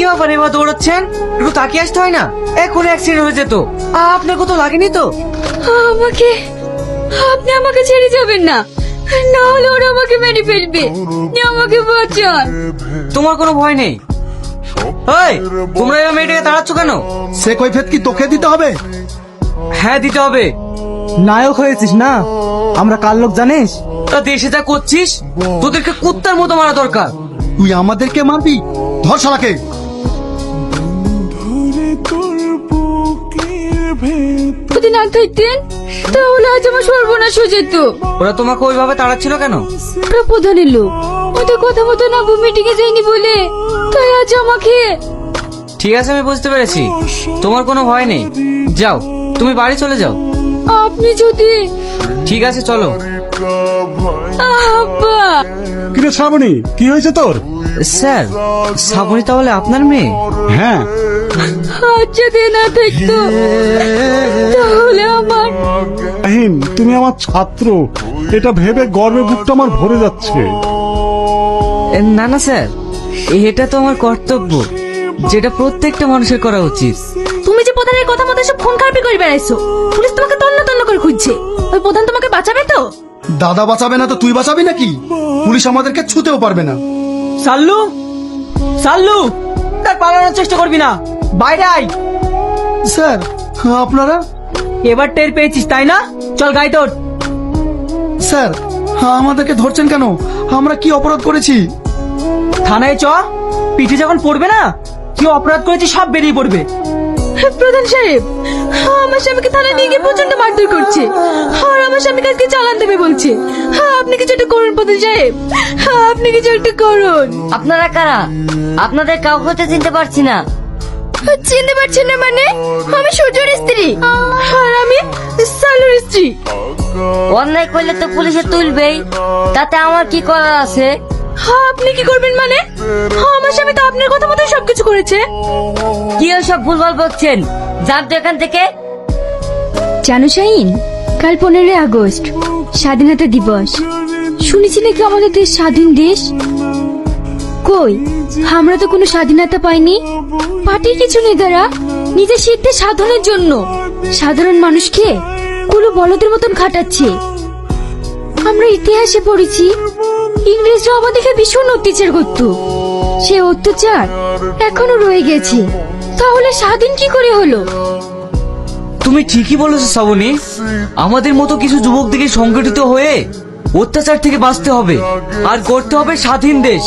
ব্যাপার এবার দৌড়াচ্ছেন? একটু তাকিয়ে আসতে হয় না? এখন অ্যাক্সিডেন্ট হয়ে যেত। আপনার কোথাও লাগেনি তো? আমাকে আপনি আমাকে ছেড়ে যাবেন না, না হলে ওরা আমাকে মেরে ফেলবে। আমাকে বাঁচান। তোমার কোনো ভয় নেই? এই, তোমরা এবার মেয়েটাকে তাড়াচ্ছ কেন? সে কৈফিয়ত কি তোকে দিতে হবে? হ্যাঁ, দিতে হবে। নায়ক হয়েছিস না, আমরা কার লোক জানিস? তা দেশে যা করছিস, তোদেরকে কুত্তার মতো মারা দরকার। তুই আমাদেরকে মারবি? ধর শালাকে। যদি না থাকতেন তাহলে আজ আমার সর্বনাশ হয়ে যেত। ওরা তোমাকে ওইভাবে তাড়াচ্ছিল কেন? ওরা প্রধানের লোক, ওদের কথা মতো না মিটিং এ যায়নি বলে তাই আজ আমাকে। ঠিক আছে, আমি বুঝতে পেরেছি। তোমার কোনো ভয় নেই। যাও, তুমি বাড়ি চলে যাও। আপনি যদি। ঠিক আছে, চলো। আব্বা। কিরে শ্রাবণী, কি হয়েছে তোর? স্যার, শ্রাবণী তাহলে আপনার মেয়ে? হ্যাঁ, আজ যদি না থাকতো তাহলে আমার। আহিন, তুমি আমার ছাত্র, এটা ভেবে গর্বে বুকটা আমার ভরে যাচ্ছে। না না স্যার, এটা তো আমার কর্তব্য, যেটা প্রত্যেকটা মানুষের করা উচিত। তুমি যে প্রধানের কথা মতো সব খুন খারাপি করে বেড়াইছো, পুলিশ তোমাকে তন্ন তন্ন করে খুঁজছে। ওই প্রধান তোমাকে বাঁচাবে তো? দাদা বাঁচাবে না তো তুই বাঁচাবি নাকি? পুলিশ আমাদেরকে ছুতেও পারবে না। সাল্লু, সাল্লু, তার পালানোর চেষ্টা করবি না, বাইরে আয়। স্যার, আপনারা? এবার টের পেয়েছিস তাই না? চল গাড়িতে ওঠ। স্যার, আমাদেরকে ধরছেন কেন? আমরা কি অপরাধ করেছি? থানায় চ, পিঠে যখন পড়বে না, কি অপরাধ করেছি সব বেরিয়ে পড়বে। প্রধান সাহেব, আমার স্বামীকে থানায় নিয়ে গিয়ে প্রচন্ড মারধর করছে, আর আমার স্বামীকে আজকে চালান দেবে বলছে। আপনি কিছু একটা করুন প্রধান সাহেব, আপনি কিছু একটা করুন। আপনারা কারা? আপনাদের কাউকে তো চিনতে পারছি না। চিনতে পারছেন না মানে? আমি সূর্যর স্ত্রী, আর আমি সালুর স্ত্রী। অন্যায় করলে তো পুলিশে তুলবেই, তাতে আমার কি করার আছে? আপনি কি করবেন মানে? আমার স্বামী তো আপনার কথা মতো সবকিছু করেছে। কি সব ভুলভাল বলছেন? যান তো এখান থেকে। জানো শাহিন, কাল 15 আগস্ট স্বাধীনতা দিবস। শুনেছি নাকি আমাদের দেশ স্বাধীন দেশ। কই, আমরা তো কোনো স্বাধীনতা পাইনি। পার্টির কিছু নেতারা নিজের সিদ্ধি সাধনের জন্য সাধারণ মানুষকে কুলো বলদের মতন খাটাচ্ছে। আমরা ইতিহাসে পড়েছি ইংরেজরা আমাদেরকে ভীষণ অত্যাচার করত, সে অত্যাচার এখনো রয়ে গেছে। তাহলে স্বাধীন কি করে হলো? তুমি ঠিকই বলেছো শ্রাবণী, আমাদের মতো কিছু যুবক দিকে সংগঠিত হয়ে অত্যাচার থেকে বাঁচতে হবে আর করতে হবে স্বাধীন দেশ।